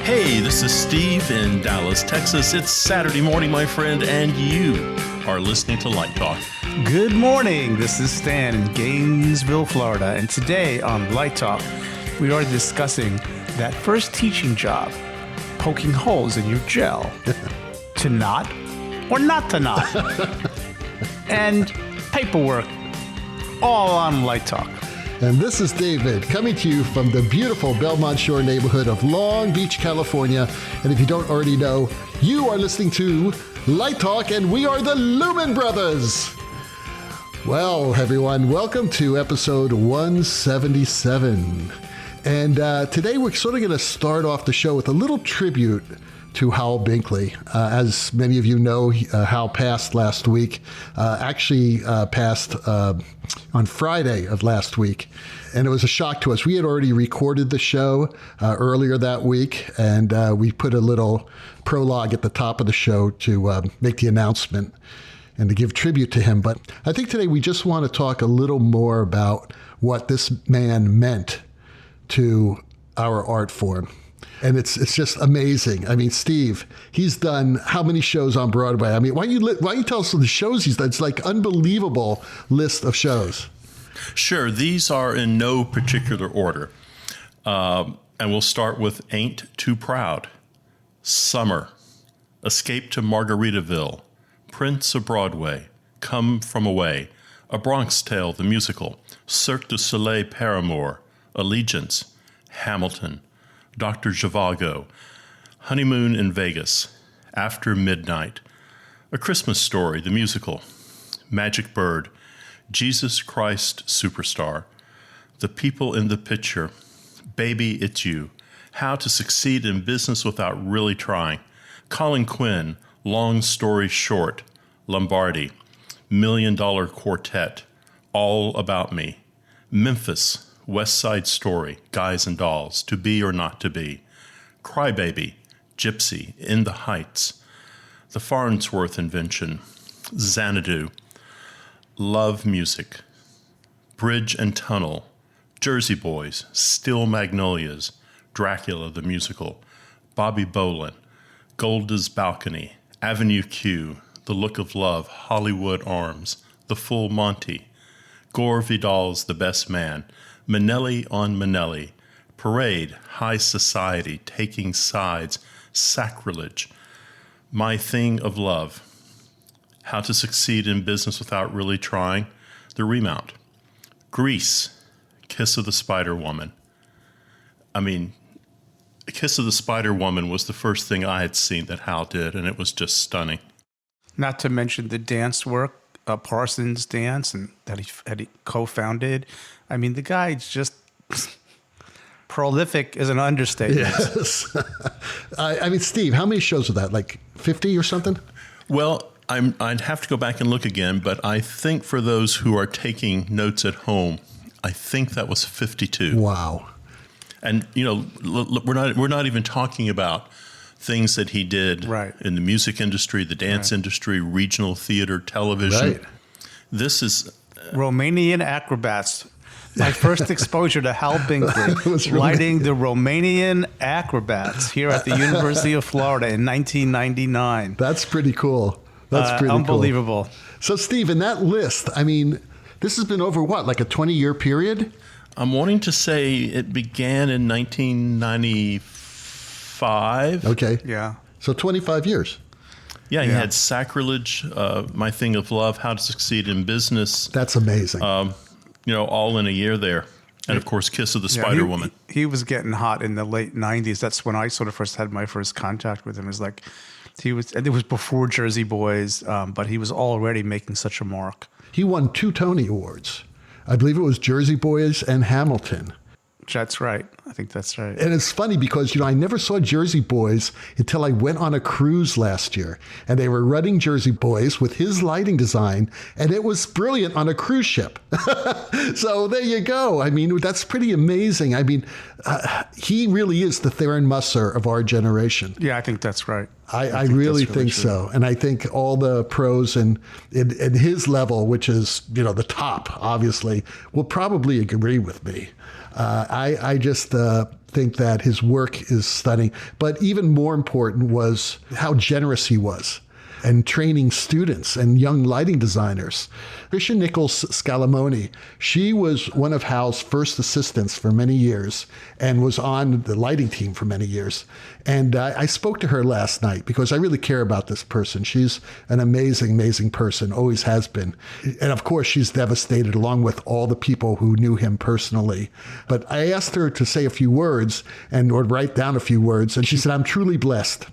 Hey, this is Steve in Dallas, Texas. It's Saturday morning, my friend, and you are listening to Light Talk. Good morning. This is Stan in Gainesville, Florida. And today on Light Talk, we are discussing that first teaching job, poking holes in your gel. To knot or not to knot. And paperwork, all on Light Talk. And this is David coming to you from the beautiful Belmont Shore neighborhood of Long Beach, California. And if you don't already know, you are listening to Light Talk, and we are the Lumen Brothers. Well, everyone, welcome to episode 177. And today we're sort of going to start off the show with a little tribute to Howell Binkley. As many of you know, Howell passed last week, passed on Friday of last week. And it was a shock to us. We had already recorded the show earlier that week, and we put a little prologue at the top of the show to make the announcement and to give tribute to him. But I think today we just want to talk a little more about what this man meant to our art form. And it's just amazing. I mean, Steve, he's done how many shows on Broadway? I mean, why don't you tell us the shows he's done? It's like unbelievable list of shows. Sure. These are in no particular order. And we'll start with Ain't Too Proud, Summer, Escape to Margaritaville, Prince of Broadway, Come From Away, A Bronx Tale, the musical, Cirque du Soleil Paramour, Allegiance, Hamilton, Dr. Zhivago, Honeymoon in Vegas, After Midnight, A Christmas Story, the musical, Magic Bird, Jesus Christ Superstar, The People in the Picture, Baby It's You, How to Succeed in Business Without Really Trying, Colin Quinn, Long Story Short, Lombardi, $1 Million Quartet, All About Me, Memphis, West Side Story, Guys and Dolls, To Be or Not to Be, Crybaby, Gypsy, In the Heights, The Farnsworth Invention, Xanadu, Love Music, Bridge and Tunnel, Jersey Boys, Still Magnolias, Dracula the Musical, Bobby Bolin, Golda's Balcony, Avenue Q, The Look of Love, Hollywood Arms, The Full Monty, Gore Vidal's The Best Man, Manelli on Manelli, Parade, High Society, Taking Sides, Sacrilege, My Thing of Love, How to Succeed in Business Without Really Trying, The Remount, Grease, Kiss of the Spider Woman. I mean, Kiss of the Spider Woman was the first thing I had seen that Hal did, and it was just stunning. Not to mention the dance work, Parsons Dance, and that he co-founded. I mean, the guy's just prolific is an understatement. Yes. I mean, Steve, how many shows are that? Like 50 or something? Well, I'd have to go back and look again, but I think for those who are taking notes at home, I think that was 52. Wow. And, you know, we're not even talking about things that he did in the music industry, the dance industry, regional theater, television. Right. This is Romanian Acrobats. My first exposure to Howell Binkley, lighting the Romanian Acrobats here at the University of Florida in 1999. That's pretty cool. That's pretty unbelievable. Cool. So, Steve, in that list, I mean, this has been over what, like a 20-year period? I'm wanting to say it began in 1995. Okay. Yeah. So 25 years. Yeah, he had Sacrilege, My Thing of Love, How to Succeed in Business. That's amazing. You know, all in a year there. And, of course, Kiss of the Spider Woman. He was getting hot in the late 90s. That's when I sort of first had my first contact with him. It was like, it was before Jersey Boys, but he was already making such a mark. He won 2 Tony Awards. I believe it was Jersey Boys and Hamilton. That's right. I think that's right. And it's funny because, you know, I never saw Jersey Boys until I went on a cruise last year. And they were running Jersey Boys with his lighting design. And it was brilliant on a cruise ship. So there you go. I mean, that's pretty amazing. I mean, he really is the Theron Musser of our generation. Yeah, I think that's right. I really think so. And I think all the pros in his level, which is, you know, the top, obviously, will probably agree with me. I just think that his work is stunning. But even more important was how generous he was and training students and young lighting designers. Tricia Nichols Scalamoni, she was one of Howell's first assistants for many years and was on the lighting team for many years. And I spoke to her last night because I really care about this person. She's an amazing, amazing person, always has been. And of course, she's devastated along with all the people who knew him personally. But I asked her to say a few words or write down a few words. And she said, "I'm truly blessed.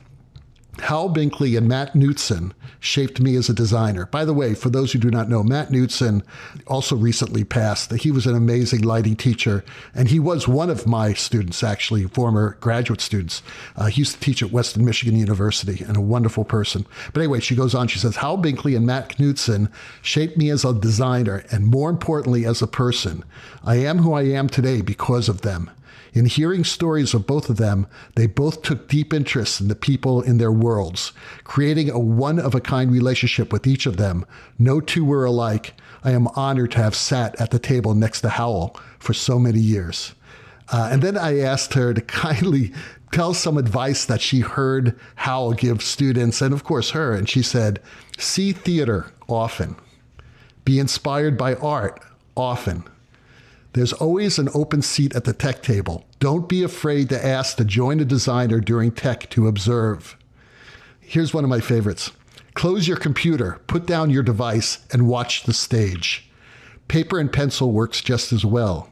Howell Binkley and Matt Knutson shaped me as a designer." By the way, for those who do not know, Matt Knutson also recently passed. He was an amazing lighting teacher, and he was one of my students, actually, former graduate students. He used to teach at Western Michigan University, and a wonderful person. But anyway, she goes on, she says, "Howell Binkley and Matt Knutson shaped me as a designer, and more importantly, as a person. I am who I am today because of them. In hearing stories of both of them, they both took deep interest in the people in their worlds, creating a one-of-a-kind relationship with each of them. No two were alike. I am honored to have sat at the table next to Howell for so many years." And then I asked her to kindly tell some advice that she heard Howell give students, and of course her. And she said, "See theater often. Be inspired by art often. There's always an open seat at the tech table. Don't be afraid to ask to join a designer during tech to observe." Here's one of my favorites. "Close your computer, put down your device, and watch the stage. Paper and pencil works just as well."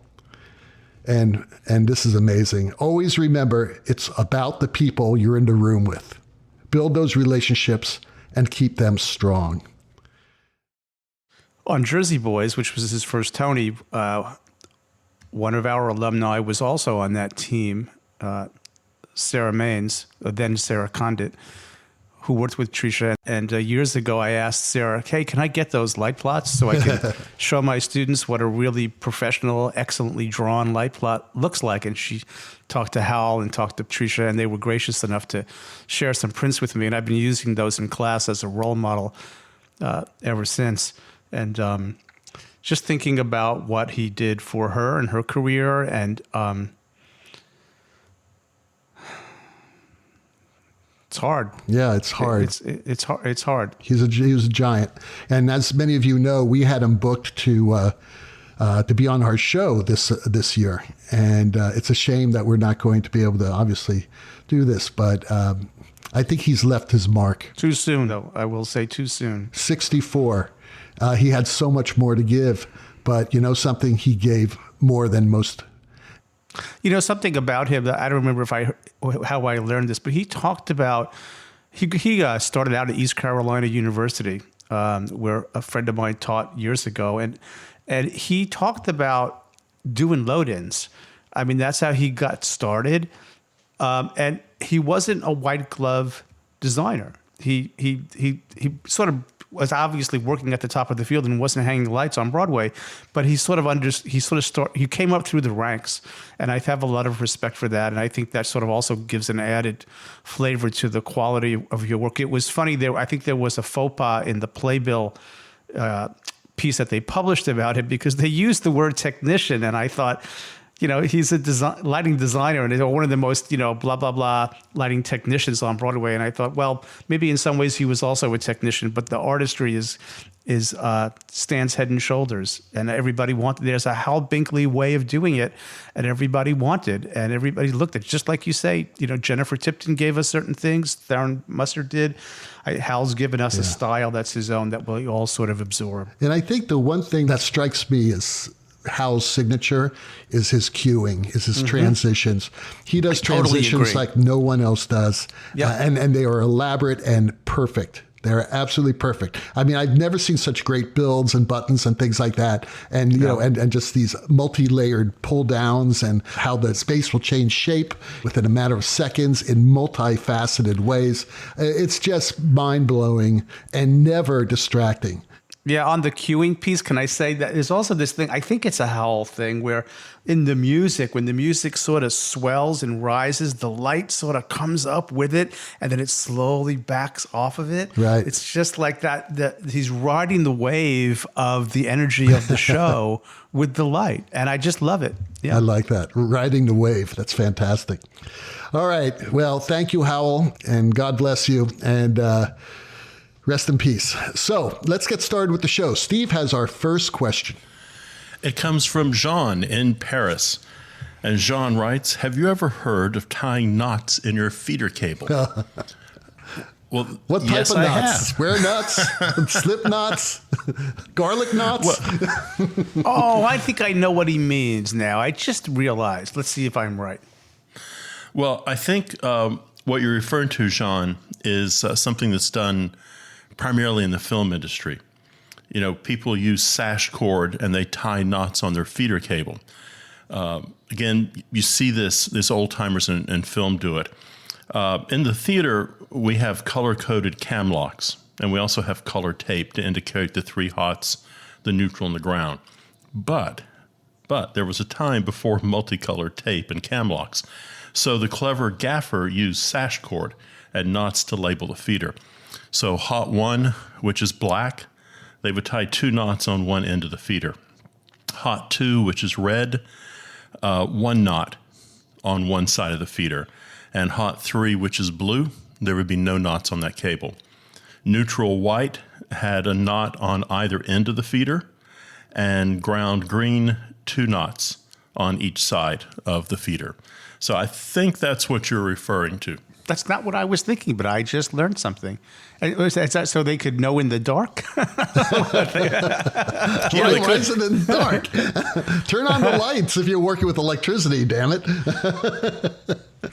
And this is amazing. "Always remember, it's about the people you're in the room with. Build those relationships and keep them strong." On Jersey Boys, which was his first Tony, one of our alumni was also on that team, Sarah Maines, then Sarah Condit, who worked with Tricia. And years ago, I asked Sarah, "Hey, can I get those light plots so I can show my students what a really professional, excellently drawn light plot looks like?" And she talked to Howell and talked to Tricia, and they were gracious enough to share some prints with me. And I've been using those in class as a role model ever since. And just thinking about what he did for her and her career, and it's hard. Yeah, it's hard. It's hard. It's hard. He was a giant, and as many of you know, we had him booked to be on our show this year, and it's a shame that we're not going to be able to obviously do this, but I think he's left his mark. Too soon, though. I will say too soon. 64. He had so much more to give, but you know something, he gave more than most. You know something about him that I don't remember how I learned this, but he talked about he started out at East Carolina University, where a friend of mine taught years ago, and he talked about doing load-ins. I mean, that's how he got started, and he wasn't a white glove designer. He sort of was obviously working at the top of the field and wasn't hanging lights on Broadway, but he came up through the ranks, and I have a lot of respect for that, and I think that sort of also gives an added flavor to the quality of your work. It was funny, I think there was a faux pas in the playbill piece that they published about him because they used the word technician, and I thought, you know, he's a lighting designer and one of the most, blah, blah, blah lighting technicians on Broadway. And I thought, well, maybe in some ways he was also a technician, but the artistry stands head and shoulders. And everybody wanted, there's a Howell Binkley way of doing it, and everybody wanted, and everybody looked at it. Just like you say, Jennifer Tipton gave us certain things, Theron Mustard did. Howell's given us a style that's his own that we all sort of absorb. And I think the one thing that strikes me is Howell's signature is his cueing, is his transitions. He does transitions like no one else does. Yeah. And they are elaborate and perfect. They're absolutely perfect. I mean, I've never seen such great builds and buttons and things like that. And, and just these multi-layered pull downs and how the space will change shape within a matter of seconds in multifaceted ways. It's just mind blowing and never distracting. Yeah, on the cueing piece, can I say that there's also this thing, I think it's a Howell thing, where in the music, when the music sort of swells and rises, the light sort of comes up with it, and then it slowly backs off of it. Right. It's just like that he's riding the wave of the energy of the show with the light, and I just love it. Yeah. I like that. Riding the wave. That's fantastic. All right. Well, thank you, Howell, and God bless you. And rest in peace. So let's get started with the show. Steve has our first question. It comes from Jean in Paris. And Jean writes, have you ever heard of tying knots in your feeder cable? Well, What type yes, of I knots? have. Square knots? Slip knots? Garlic knots? Oh, I think I know what he means now. I just realized. Let's see if I'm right. Well, I think what you're referring to, Jean, is something that's done primarily in the film industry. You know, people use sash cord and they tie knots on their feeder cable. Again, you see this old timers in film do it. In the theater, we have color-coded cam locks, and we also have color tape to indicate the 3 hots, the neutral, and the ground. But there was a time before multicolored tape and cam locks. So the clever gaffer used sash cord and knots to label the feeder. So hot 1, which is black, they would tie 2 knots on one end of the feeder. Hot 2, which is red, 1 knot on one side of the feeder. And hot 3, which is blue, there would be no knots on that cable. Neutral white had a knot on either end of the feeder, and ground green, 2 knots on each side of the feeder. So I think that's what you're referring to. That's not what I was thinking, but I just learned something. Is that so they could know in the dark? Why is it in the dark? Turn on the lights if you're working with electricity, damn it.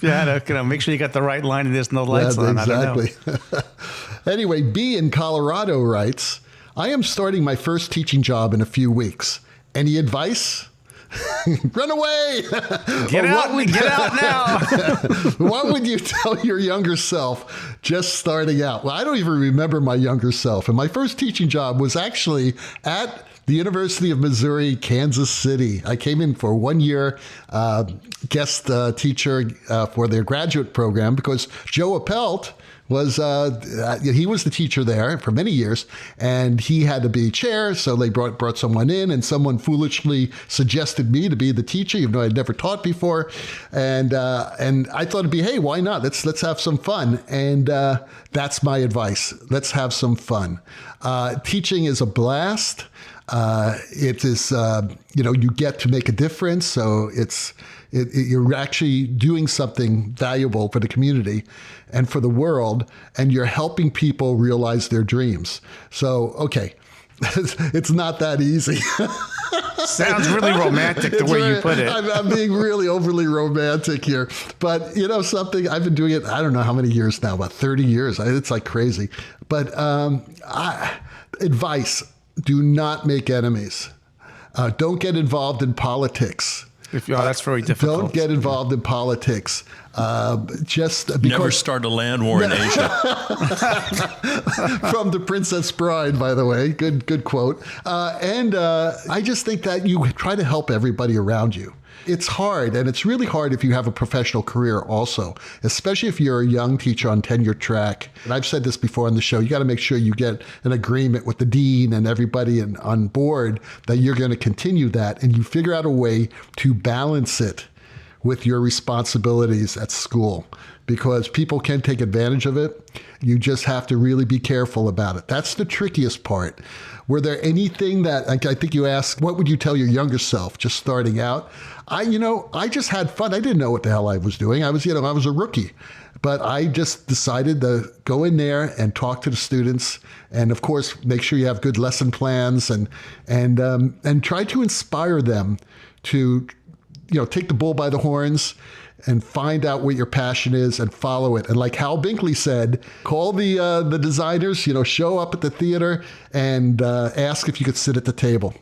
Yeah, make sure you got the right line and there's no lights on. Exactly. I don't know. Anyway, B in Colorado writes, I am starting my first teaching job in a few weeks. Any advice? Run away! Get out now! What would you tell your younger self just starting out? Well, I don't even remember my younger self. And my first teaching job was actually at the University of Missouri, Kansas City. I came in for 1 year guest teacher for their graduate program because Joe Appelt was he was the teacher there for many years, and he had to be chair, so they brought someone in, and someone foolishly suggested me to be the teacher, even though I'd never taught before, and I thought it'd be, hey, why not? Let's have some fun, and that's my advice. Let's have some fun. Teaching is a blast. It is you get to make a difference, so you're actually doing something valuable for the community and for the world, and you're helping people realize their dreams. So, okay, it's not that easy. Sounds really romantic the way you put it. I'm being really overly romantic here. But you know something? I've been doing it, I don't know how many years now, about 30 years. It's like crazy. But advice, do not make enemies. Don't get involved in politics. That's very difficult. Don't get involved in politics. Just because Never start a land war in Asia. From The Princess Bride, by the way. Good quote. And I just think that you try to help everybody around you. It's hard, and it's really hard if you have a professional career also, especially if you're a young teacher on tenure track. And I've said this before on the show, you got to make sure you get an agreement with the dean and everybody on board that you're going to continue that, and you figure out a way to balance it with your responsibilities at school, because people can take advantage of it. You just have to really be careful about it. That's the trickiest part. Were there anything that, I think you asked, what would you tell your younger self just starting out? I just had fun. I didn't know what the hell I was doing. I was a rookie, but I just decided to go in there and talk to the students, and of course, make sure you have good lesson plans and try to inspire them to, take the bull by the horns and find out what your passion is and follow it. And like Howell Binkley said, call the designers, show up at the theater and ask if you could sit at the table.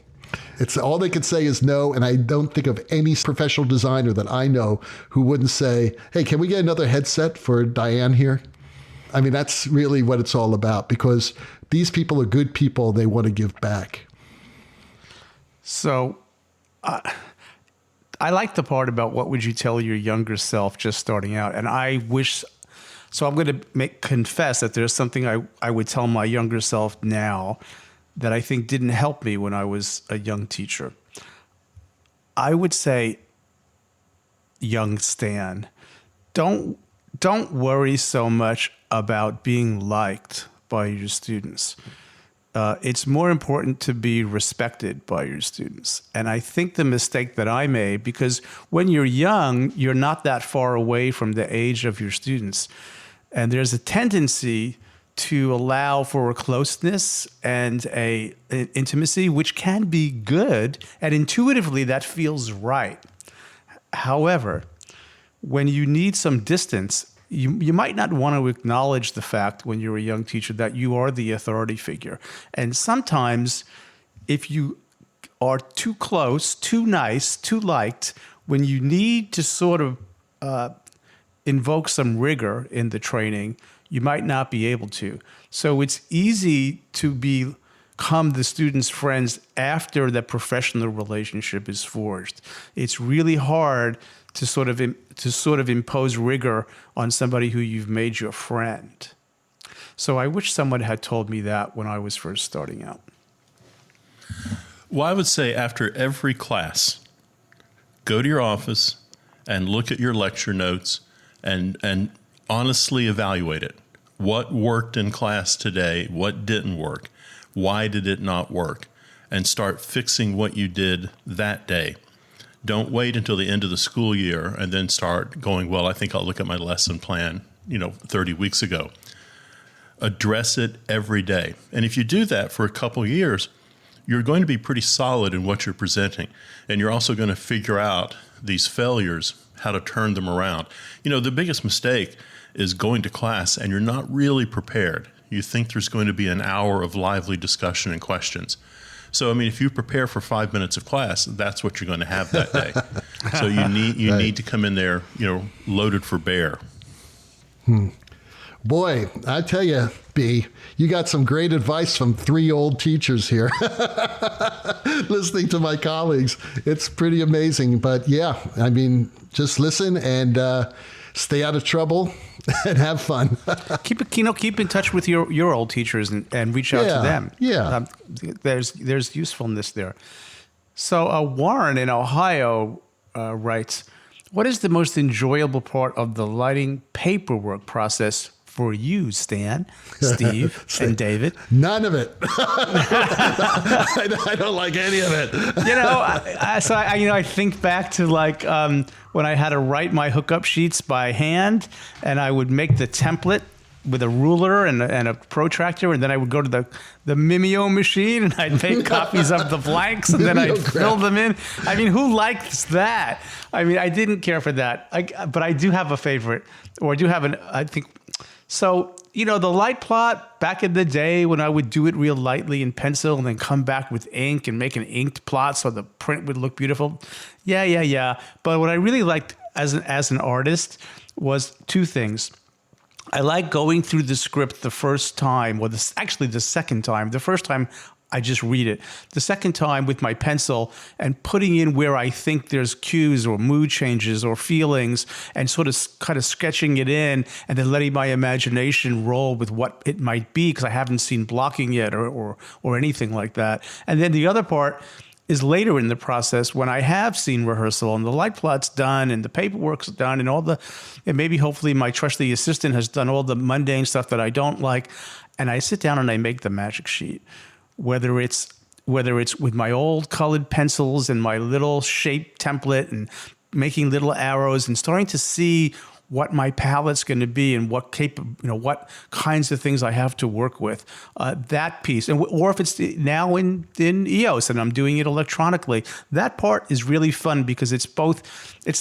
It's all they could say is no, and I don't think of any professional designer that I know who wouldn't say, hey, can we get another headset for Diane here? I mean, that's really what it's all about, because these people are good people. They want to give back. So I like the part about what would you tell your younger self just starting out. And I wish, so I'm going to confess that there's something I would tell my younger self now that I think didn't help me when I was a young teacher. I would say, young Stan, don't worry so much about being liked by your students. It's more important to be respected by your students. And I think the mistake that I made, because when you're young, you're not that far away from the age of your students. And there's a tendency to allow for a closeness and an intimacy, which can be good. And intuitively, that feels right. However, when you need some distance, you might not want to acknowledge the fact when you're a young teacher that you are the authority figure. And sometimes if you are too close, too nice, too liked, when you need to sort of invoke some rigor in the training, you might not be able to. So it's easy to become the student's friends after the professional relationship is forged. It's really hard to sort of impose rigor on somebody who you've made your friend. So I wish someone had told me that when I was first starting out. Well, I would say after every class, go to your office and look at your lecture notes and honestly evaluate it. What worked in class today? What didn't work? Why did it not work? And start fixing what you did that day. Don't wait until the end of the school year and then start going, well, I think I'll look at my lesson plan, 30 weeks ago. Address it every day. And if you do that for a couple years, you're going to be pretty solid in what you're presenting. And you're also going to figure out these failures, how to turn them around. The biggest mistake is going to class and you're not really prepared. You think there's going to be an hour of lively discussion and questions. So, if you prepare for 5 minutes of class, that's what you're going to have that day. So you need to come in there, loaded for bear. Boy, I tell you, B, you got some great advice from 3 old teachers here. Listening to my colleagues, it's pretty amazing. But yeah, just listen and stay out of trouble and have fun. Keep in touch with your old teachers and reach out to them. Yeah. There's usefulness there. So Warren in Ohio writes, what is the most enjoyable part of the lighting paperwork process for you, Stan, Steve, and David? None of it. I don't like any of it. I think back to when I had to write my hookup sheets by hand, and I would make the template with a ruler and a protractor, and then I would go to the Mimeo machine and I'd make copies of the blanks, and then I'd fill them in. Who likes that? I didn't care for that, but I do have a favorite, or I do have So, the light plot back in the day when I would do it real lightly in pencil and then come back with ink and make an inked plot so the print would look beautiful. Yeah. But what I really liked as an artist was 2 things. I like going through the script the first time, or the second time. The first time, I just read it. The second time with my pencil and putting in where I think there's cues or mood changes or feelings and sort of kind of sketching it in and then letting my imagination roll with what it might be, because I haven't seen blocking yet or anything like that. And then the other part is later in the process when I have seen rehearsal and the light plot's done and the paperwork's done and maybe hopefully my trusty assistant has done all the mundane stuff that I don't like, and I sit down and I make the magic sheet. Whether it's with my old colored pencils and my little shape template and making little arrows and starting to see what my palette's going to be and what kinds of things I have to work with, that piece. Or if it's now in EOS and I'm doing it electronically, that part is really fun because it's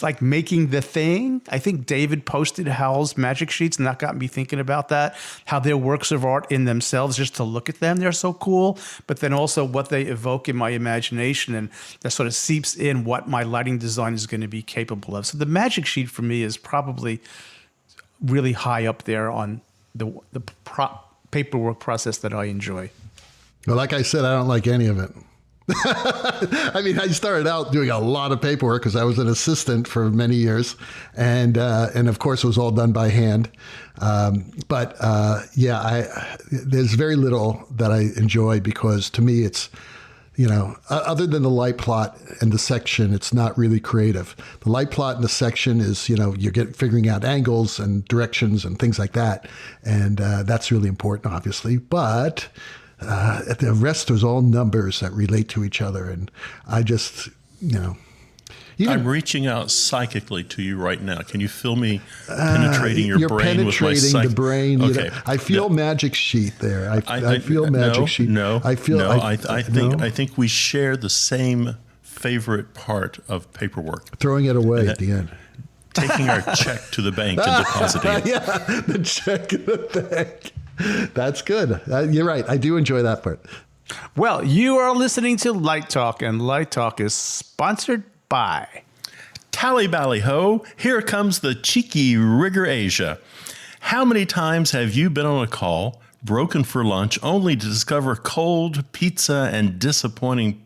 like making the thing. I think David posted Howell's magic sheets, and that got me thinking about that, how they're works of art in themselves. Just to look at them, they're so cool, but then also what they evoke in my imagination, and that sort of seeps in what my lighting design is going to be capable of. So the magic sheet for me is probably really high up there on paperwork process that I enjoy. Well, like I said, I don't like any of it. I mean, I started out doing a lot of paperwork because I was an assistant for many years, and of course it was all done by hand. There's very little that I enjoy because to me it's, other than the light plot and the section, it's not really creative. The light plot and the section is, you're figuring out angles and directions and things like that, and that's really important, obviously, but. The rest is all numbers that relate to each other. And I just, I'm reaching out psychically to you right now. Can you feel me penetrating your brain with my penetrating the brain. Okay. I feel magic sheet there. I feel magic sheet. I think we share the same favorite part of paperwork. Throwing it away at the end. Taking our check to the bank and depositing it. Yeah, the check in the bank. That's good. You're right. I do enjoy that part. Well, you are listening to Light Talk, and Light Talk is sponsored by Tally Bally Ho, here comes the cheeky rigger Asia. How many times have you been on a call, broken for lunch, only to discover cold pizza and disappointing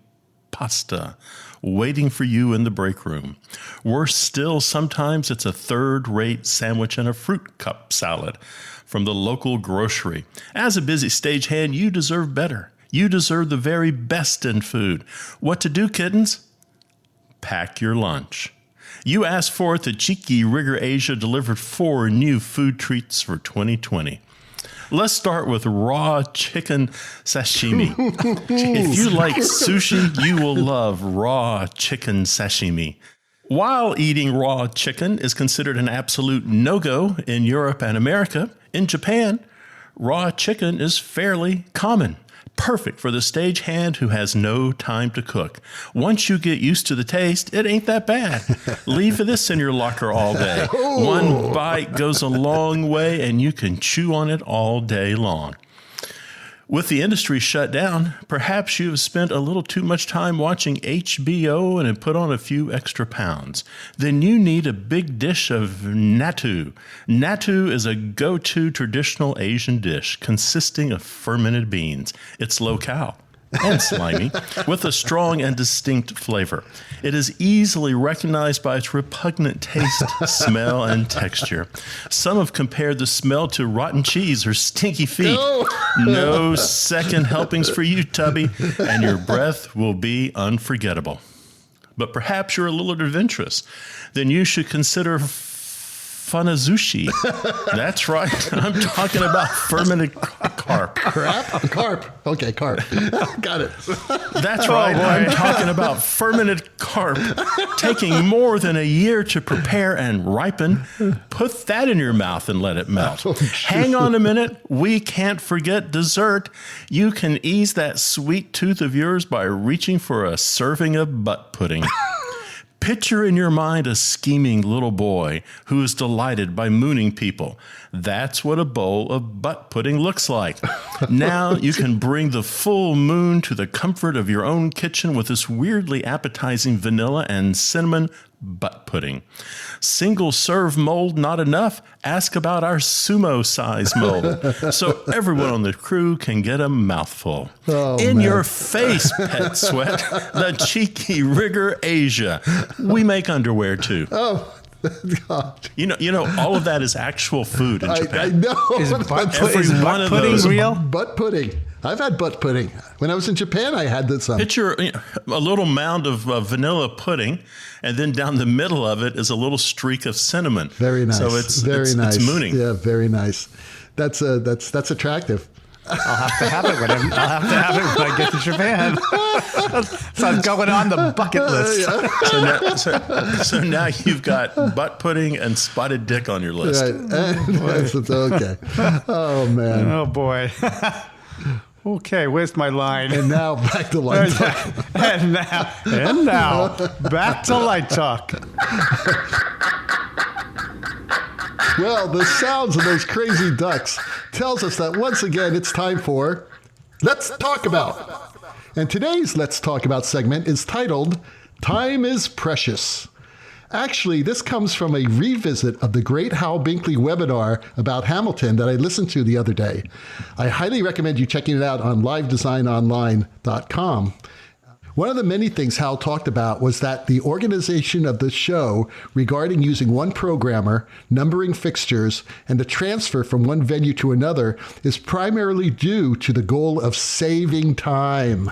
pasta waiting for you in the break room? Worse still, sometimes it's a third-rate sandwich and a fruit cup salad from the local grocery. As a busy stagehand, you deserve better. You deserve the very best in food. What to do, kittens? Pack your lunch. You asked for it. The cheeky rigger Asia delivered 4 new food treats for 2020. Let's start with raw chicken sashimi. If you like sushi, you will love raw chicken sashimi. While eating raw chicken is considered an absolute no-go in Europe and America, in Japan, raw chicken is fairly common. Perfect for the stagehand who has no time to cook. Once you get used to the taste, it ain't that bad. Leave this in your locker all day. One bite goes a long way, and you can chew on it all day long. With the industry shut down, perhaps you have spent a little too much time watching HBO and have put on a few extra pounds. Then you need a big dish of natto. Natto is a go-to traditional Asian dish consisting of fermented beans. It's low-cal and slimy, with a strong and distinct flavor. It is easily recognized by its repugnant taste, smell, and texture. Some have compared the smell to rotten cheese or stinky feet. No second helpings for you, Tubby, and your breath will be unforgettable. But perhaps you're a little adventurous. Then you should consider funazushi. That's right. I'm talking about fermented carp. Carp. Okay, carp. Got it. That's right. I'm talking about fermented carp. Taking more than a year to prepare and ripen. Put that in your mouth and let it melt. Hang on a minute. We can't forget dessert. You can ease that sweet tooth of yours by reaching for a serving of butt pudding. Picture in your mind a scheming little boy who is delighted by mooning people. That's what a bowl of butt pudding looks like. Now you can bring the full moon to the comfort of your own kitchen with this weirdly appetizing vanilla and cinnamon butt pudding. Single serve mold not enough? Ask about our sumo size mold so everyone on the crew can get a mouthful. Your face, pet sweat, the cheeky rigger Asia. We make underwear too. Oh, God. You know, all of that is actual food in Japan. I know. Is butt of pudding those real? Butt pudding. I've had butt pudding. When I was in Japan, I had this. Picture a little mound of vanilla pudding, and then down the middle of it is a little streak of cinnamon. Very nice. So it's nice. It's mooning. Yeah, very nice. That's attractive. I'll have to have it when I get to Japan. So I'm going on the bucket list. So now you've got butt pudding and spotted dick on your list. Right. Okay. Oh, man. Oh, boy. Okay, where's my line? And now back to Light Talk. and now back to Light Talk. Well, the sounds of those crazy ducks tells us that once again it's time for Let's Talk About. And today's Let's Talk About segment is titled Time is Precious. Actually, this comes from a revisit of the great Howell Binkley webinar about Hamilton that I listened to the other day. I highly recommend you checking it out on livedesignonline.com. One of the many things Hal talked about was that the organization of the show regarding using one programmer, numbering fixtures, and the transfer from one venue to another is primarily due to the goal of saving time.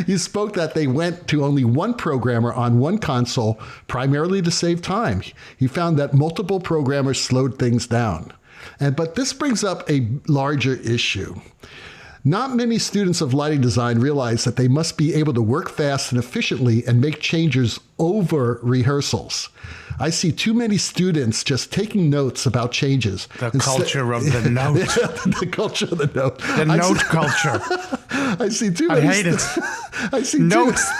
He spoke that they went to only one programmer on one console, primarily to save time. He found that multiple programmers slowed things down. But this brings up a larger issue. Not many students of lighting design realize that they must be able to work fast and efficiently and make changes over rehearsals. I see too many students just taking notes about changes. The culture of the note. The culture of the note. The note culture. I see too many. I hate it. I see notes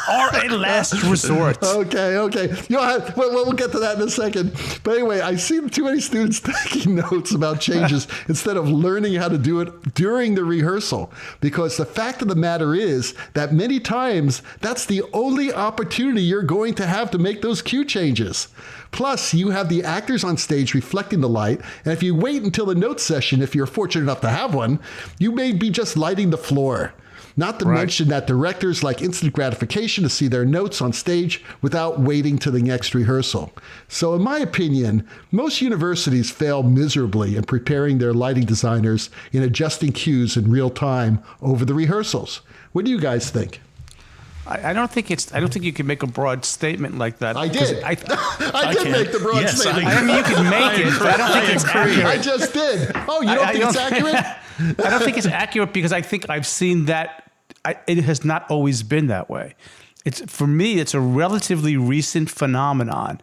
are a last resort. Okay. We'll get to that in a second. But anyway, I see too many students taking notes about changes instead of learning how to do it during the rehearsal. Because the fact of the matter is that many times that's the only opportunity you're going to have to make those cue changes. Plus, you have the actors on stage reflecting the light, and if you wait until the note session, if you're fortunate enough to have one, you may be just lighting the floor. Not to mention that directors like instant gratification to see their notes on stage without waiting to the next rehearsal. So in my opinion, most universities fail miserably in preparing their lighting designers in adjusting cues in real time over the rehearsals. What do you guys think? I don't think you can make a broad statement like that. I did. I did make the broad statement. I mean, you can make it, but I don't think it's accurate. I just did. Oh, you don't think it's accurate? I don't think it's accurate because I think I've seen that. It has not always been that way. For me, it's a relatively recent phenomenon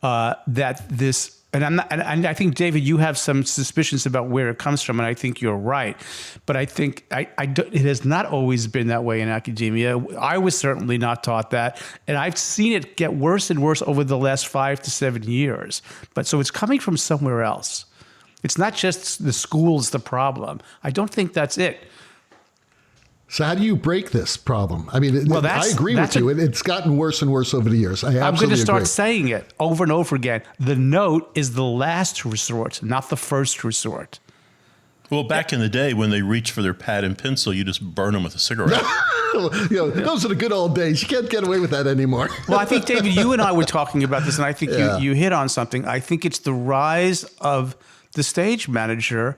that this. And I think, David, you have some suspicions about where it comes from, and I think you're right. But I think it has not always been that way in academia. I was certainly not taught that, and I've seen it get worse and worse over the last 5 to 7 years. But so it's coming from somewhere else. It's not just the school's the problem. I don't think that's it. So how do you break this problem? I mean, I agree with you. It's gotten worse and worse over the years. I'm going to start saying it over and over again. The note is the last resort, not the first resort. Well, back in the day when they reached for their pad and pencil, you just burn them with a cigarette. Those are the good old days. You can't get away with that anymore. Well, I think, David, you and I were talking about this, and I think you hit on something. I think it's the rise of the stage manager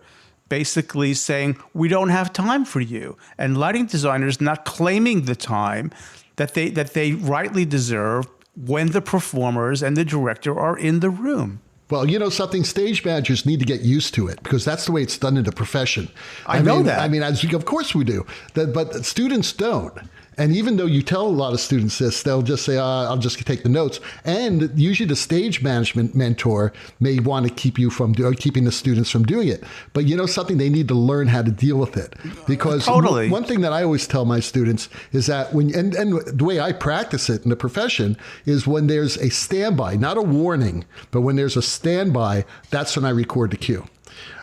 basically saying, we don't have time for you. And lighting designers not claiming the time that they rightly deserve when the performers and the director are in the room. Well, you know something? Stage managers need to get used to it because that's the way it's done in the profession. I know that. I mean, of course we do. But students don't. And even though you tell a lot of students this, they'll just say, I'll just take the notes. And usually the stage management mentor may want to keep you from keeping the students from doing it. But you know something? They need to learn how to deal with it. Because one thing that I always tell my students is that and the way I practice it in the profession is when there's a standby, not a warning, but when there's a standby, that's when I record the cue.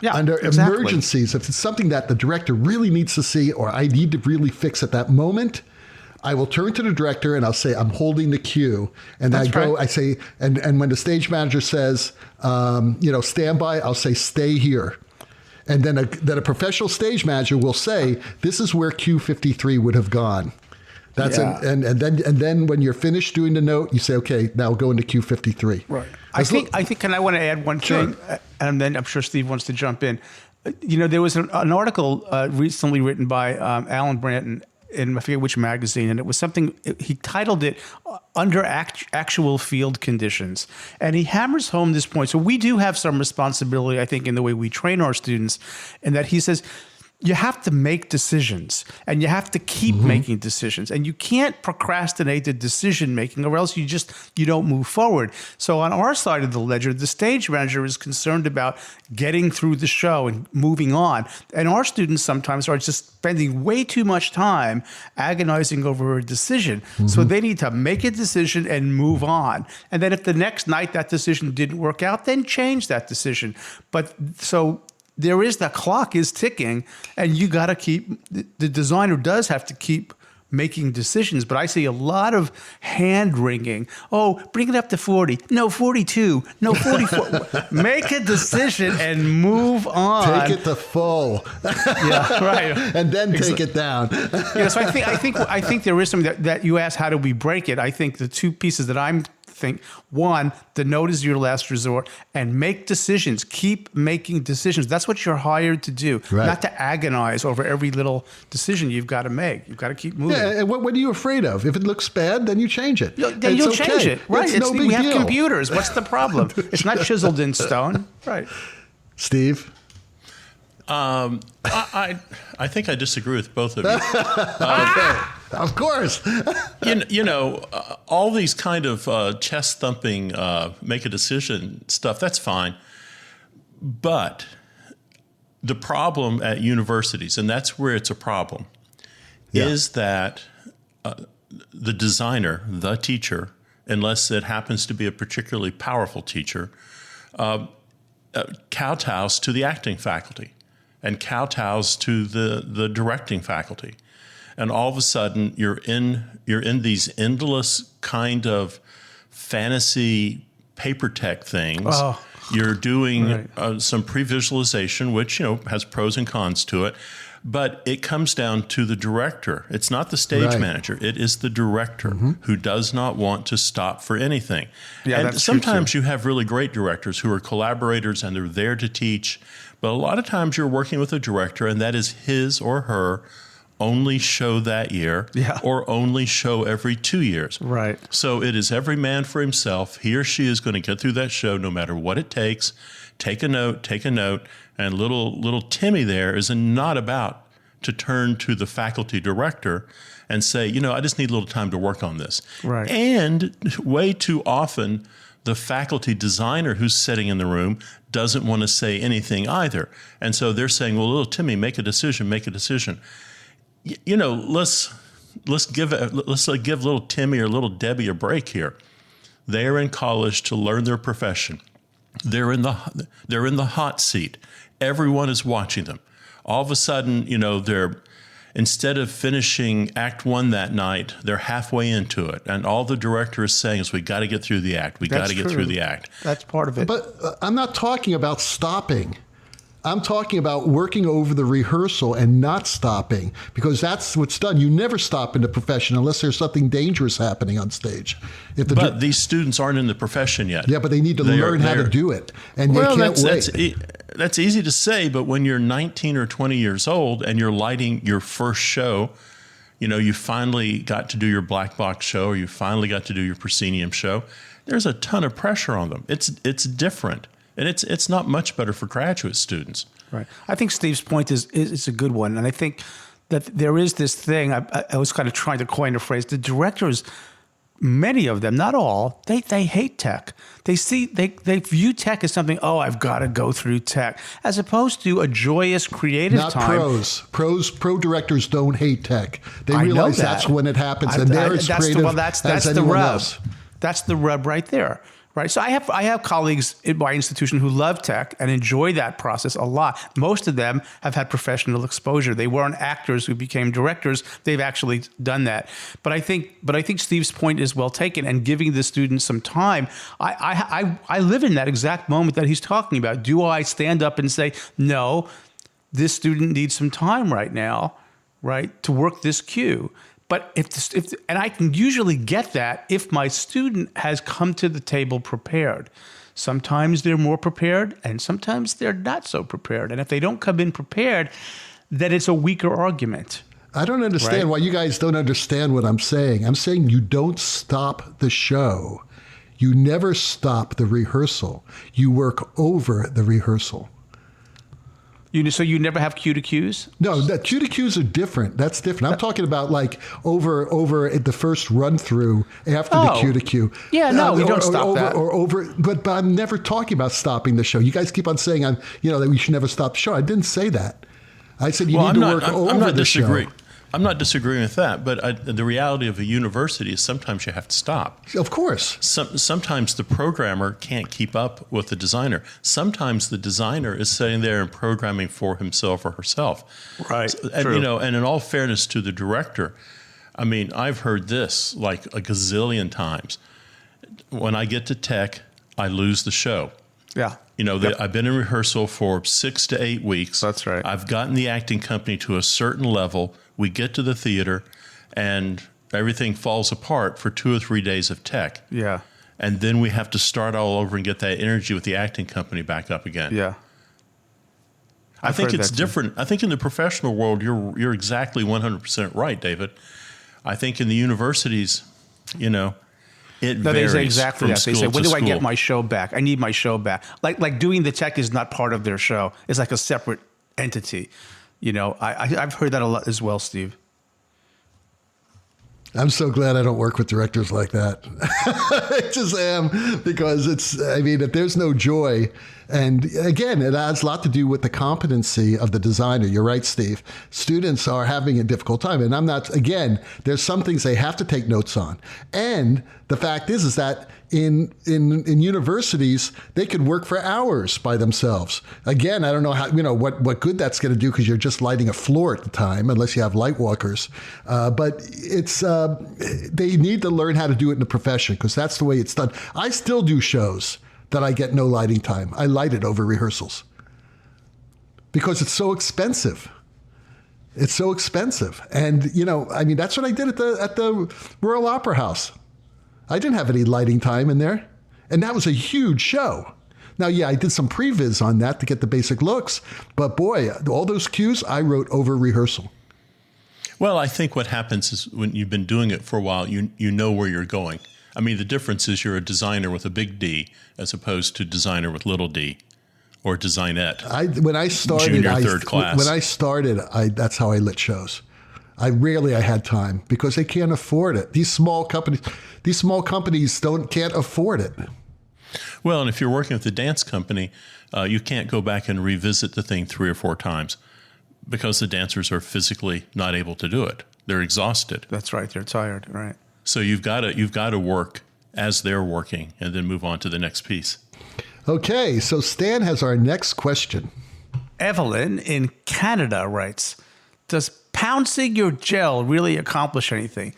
Yeah, under emergencies, if it's something that the director really needs to see or I need to really fix at that moment, I will turn to the director and I'll say, I'm holding the cue. And I say, and when the stage manager says, stand by, I'll say, stay here. And then a professional stage manager will say, this is where cue 53 would have gone. That's it. And then when you're finished doing the note, you say, okay, now go into cue 53. Right. I think, and I want to add one thing, and then I'm sure Steve wants to jump in. There was an article recently written by Alan Branton in I forget which magazine, and it was something, he titled it Under Actual Field Conditions. And he hammers home this point. So we do have some responsibility, I think, in the way we train our students, and that he says, you have to make decisions and you have to keep making decisions, and you can't procrastinate the decision making or else you don't move forward. So on our side of the ledger, the stage manager is concerned about getting through the show and moving on. And our students sometimes are just spending way too much time agonizing over a decision. So they need to make a decision and move on. And then if the next night that decision didn't work out, then change that decision. But so the clock is ticking, and you got to the designer does have to keep making decisions, but I see a lot of hand wringing. Oh, bring it up to 40. No, 42. No, 44. Make a decision and move on. Take it to full. Yeah, right. And then take it down. Yeah, so I think there is something that you asked, how do we break it? I think the two pieces that I'm think, one, the note is your last resort, and make decisions. Keep making decisions. That's what you're hired to do, not to agonize over every little decision you've got to make. You've got to keep moving. Yeah, and what are you afraid of? If it looks bad, then you change it. Then you'll change it. Right. It's no big we have deal. computers. What's the problem? It's not chiseled in stone. Right. Steve? I think I disagree with both of you. Okay. Of course. All these kind of chest thumping, make a decision stuff, that's fine. But the problem at universities, and that's where it's a problem, is that the designer, the teacher, unless it happens to be a particularly powerful teacher, kowtows to the acting faculty and kowtows to the directing faculty. And all of a sudden, you're in these endless kind of fantasy paper tech things. Oh, you're doing some pre-visualization, which has pros and cons to it, but it comes down to the director. It's not the stage manager; it is the director who does not want to stop for anything. Yeah, and sometimes you have really great directors who are collaborators and they're there to teach, but a lot of times you're working with a director, and that is his or her only show that year or only show every 2 years. Right. So it is every man for himself. He or she is going to get through that show no matter what it takes. Take a note. And little Timmy there is not about to turn to the faculty director and say, I just need a little time to work on this. Right. And way too often, the faculty designer who's sitting in the room doesn't want to say anything either. And so they're saying, well, little Timmy, make a decision. Let's give little Timmy or little Debbie a break here. They're in college to learn their profession. They're in the hot seat. Everyone is watching them. All of a sudden, they're instead of finishing Act 1 that night, they're halfway into it, and all the director is saying is, "We got to get through the act. We got to get through the act." That's part of it. But I'm not talking about stopping. I'm talking about working over the rehearsal and not stopping, because that's what's done. You never stop in the profession unless there's something dangerous happening on stage. But these students aren't in the profession yet. Yeah, but they need to learn how to do it, and they can't wait. That's easy to say, but when you're 19 or 20 years old and you're lighting your first show, you finally got to do your black box show, or you finally got to do your proscenium show, there's a ton of pressure on them. It's different. And it's not much better for graduate students. Right. I think Steve's point is a good one. And I think that there is this thing, I was kind of trying to coin a phrase, the directors, many of them, not all, they hate tech. They view tech as something, I've got to go through tech, as opposed to a joyous, creative time. Not pros. Pro directors don't hate tech. They realize that's when it happens, and they're as creative as anyone else. That's the rub right there. Right. So I have colleagues in my institution who love tech and enjoy that process a lot. Most of them have had professional exposure. They weren't actors who became directors. They've actually done that. But I think Steve's point is well taken, and giving the students some time. I live in that exact moment that he's talking about. Do I stand up and say, no, this student needs some time right now, right, to work this cue? But and I can usually get that if my student has come to the table prepared. Sometimes they're more prepared, and sometimes they're not so prepared. And if they don't come in prepared, then it's a weaker argument. I don't understand why you guys don't understand what I'm saying. I'm saying you don't stop the show. You never stop the rehearsal. You work over the rehearsal. So you never have cue to cues? No, the cue to cues are different. That's different. I'm talking about like over at the first run through after the cue to cue. Yeah, no, we don't stop that. Or over, but I'm never talking about stopping the show. You guys keep on saying that we should never stop the show. I didn't say that. I said you need to work over the show. I'm not disagreeing with that, but the reality of a university is sometimes you have to stop. Of course. Sometimes the programmer can't keep up with the designer. Sometimes the designer is sitting there and programming for himself or herself. Right. And in all fairness to the director, I mean, I've heard this like a gazillion times. When I get to tech, I lose the show. Yeah. You know, I've been in rehearsal for 6 to 8 weeks. That's right. I've gotten the acting company to a certain level. We get to the theater, and everything falls apart for 2 or 3 days of tech. Yeah. And then we have to start all over and get that energy with the acting company back up again. Yeah. I think it's different. I think in the professional world, you're exactly 100% right, David. I think in the universities, you know, it varies exactly from that. school They say, to when do I school. get my show back? I need my show back. Like doing the tech is not part of their show. It's like a separate entity. You know, I've heard that a lot as well, Steve. I'm so glad I don't work with directors like that. I just am, because if there's no joy, and again, it has a lot to do with the competency of the designer. You're right, Steve. Students are having a difficult time. And there's some things they have to take notes on. And the fact is that in universities, they could work for hours by themselves. Again, I don't know how, what good that's going to do, because you're just lighting a floor at the time, unless you have light walkers. But they need to learn how to do it in the profession, because that's the way it's done. I still do shows that I get no lighting time. I light it over rehearsals because it's so expensive. It's so expensive. And, that's what I did at the Royal Opera House. I didn't have any lighting time in there. And that was a huge show. Now, yeah, I did some previs on that to get the basic looks. But boy, all those cues I wrote over rehearsal. Well, I think what happens is when you've been doing it for a while, you know where you're going. I mean, the difference is you're a designer with a big D as opposed to designer with little d, or designette. When I started, junior, third class. When I started, that's how I lit shows. I had time, because they can't afford it. These small companies can't afford it. Well, and if you're working with a dance company, you can't go back and revisit the thing 3 or 4 times, because the dancers are physically not able to do it. They're exhausted. That's right. They're tired. Right. So you've got to work as they're working, and then move on to the next piece. Okay, so Stan has our next question. Evelyn in Canada writes, does pouncing your gel really accomplish anything?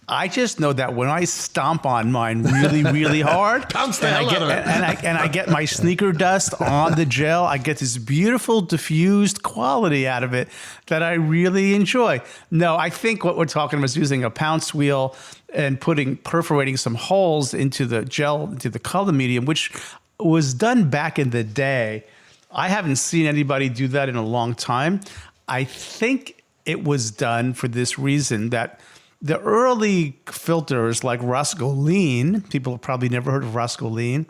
I just know that when I stomp on mine really, really hard, Pounce the hell out of it. and I get my sneaker dust on the gel, I get this beautiful diffused quality out of it that I really enjoy. No, I think what we're talking about is using a pounce wheel and perforating some holes into the gel, into the color medium, which was done back in the day. I haven't seen anybody do that in a long time. I think it was done for this reason, that the early filters like Roscoline, people have probably never heard of Roscoline.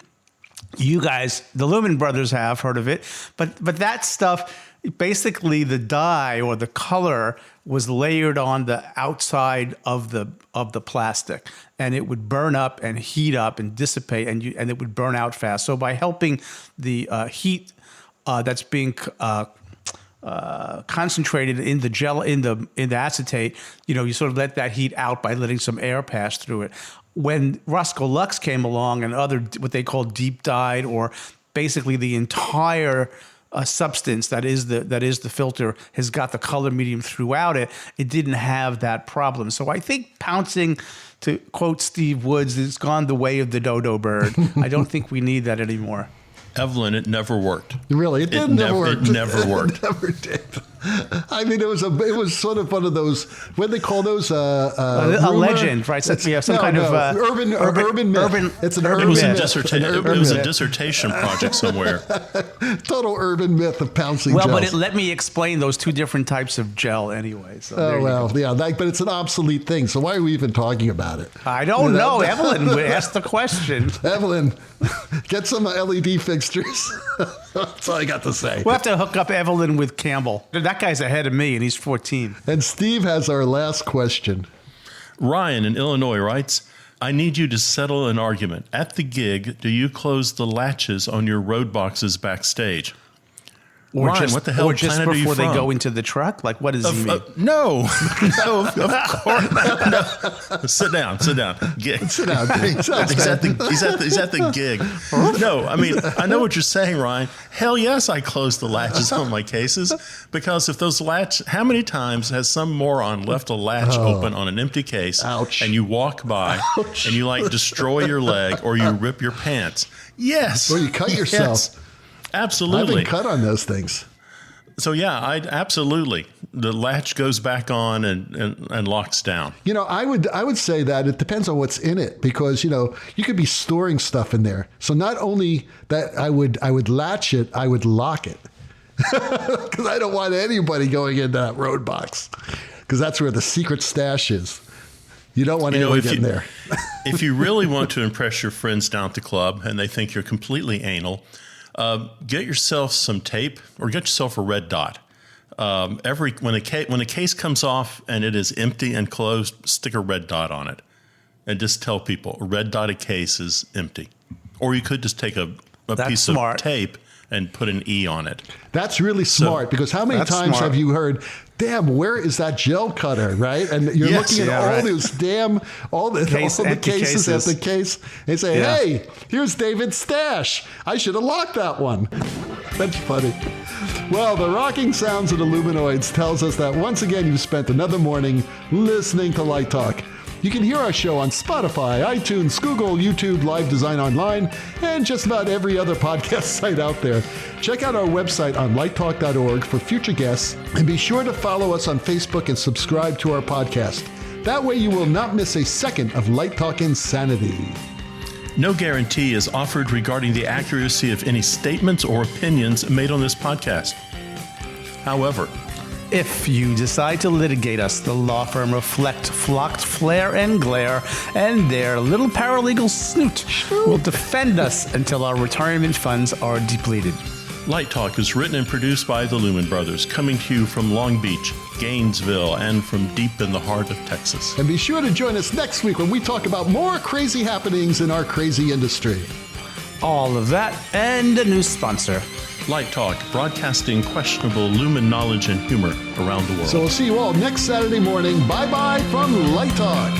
You guys, the Lumen Brothers, have heard of it. But that stuff, basically the dye or the color was layered on the outside of the plastic, and it would burn up and heat up and dissipate, and it would burn out fast. So by helping the heat that's being concentrated in the gel, in the acetate, you sort of let that heat out by letting some air pass through it. When Roscoe Lux came along and other what they call deep dyed, or basically the entire substance that is the filter has got the color medium throughout it, it didn't have that problem. So I think pouncing, to quote Steve Woods, has gone the way of the dodo bird. I don't think we need that anymore. Evelyn, it never worked. Really? It never worked. It never worked. It never did. I mean, it was sort of one of those, what do they call those? A legend, right? Some kind of urban myth. It's an urban It was myth. It was a dissertation project somewhere. Total urban myth of pouncing gels. Well, but let me explain those two different types of gel anyway. So but it's an obsolete thing. So why are we even talking about it? I don't know. Evelyn asked the question. Evelyn, get some LED fixtures. That's all I got to say. We'll have to hook up Evelyn with Campbell. That guy's ahead of me, and he's 14. And Steve has our last question. Ryan in Illinois writes, I need you to settle an argument. At the gig, do you close the latches on your road boxes backstage? Or Ryan, just, what the hell or just planet are you before they from? go into the truck? Like, what does he mean? No, no, of course not. Sit down. Sit down. He's at the gig. No, I mean, I know what you're saying, Ryan. Hell yes, I close the latches on my cases, because if those how many times has some moron left a latch open on an empty case, Ouch. and you walk by and you like destroy your leg or you rip your pants? Yes. Or you cut yourself. Yes. Absolutely. I've been cut on those things. So yeah, absolutely. The latch goes back on and locks down. You know, I would say that it depends on what's in it, because, you know, you could be storing stuff in there. So not only that I would latch it, I would lock it. Because I don't want anybody going into that road box, because that's where the secret stash is. You don't want anyone getting there. If you really want to impress your friends down at the club and they think you're completely anal, get yourself some tape or get yourself a red dot. When a case comes off and it is empty and closed, stick a red dot on it and just tell people a red dotted case is empty. Or you could just take a piece of tape and put an E on it. That's really smart, because how many times have you heard, damn, where is that gel cutter, right? And you're looking at all the cases at the case, and say, hey, here's David's stash. I should have locked that one. That's funny. Well, the rocking sounds of the Luminoids tells us that once again you've spent another morning listening to Light Talk. You can hear our show on Spotify, iTunes, Google, YouTube, Live Design Online, and just about every other podcast site out there. Check out our website on lighttalk.org for future guests, and be sure to follow us on Facebook and subscribe to our podcast. That way you will not miss a second of Light Talk insanity. No guarantee is offered regarding the accuracy of any statements or opinions made on this podcast. However, if you decide to litigate us, the law firm Reflect, Flocked, Flare, and Glare, and their little paralegal snoot will defend us until our retirement funds are depleted. Light Talk is written and produced by the Lumen Brothers, coming to you from Long Beach, Gainesville, and from deep in the heart of Texas. And be sure to join us next week when we talk about more crazy happenings in our crazy industry. All of that and a new sponsor. Light Talk, broadcasting questionable Lumen knowledge and humor around the world. So we'll see you all next Saturday morning. Bye-bye from Light Talk.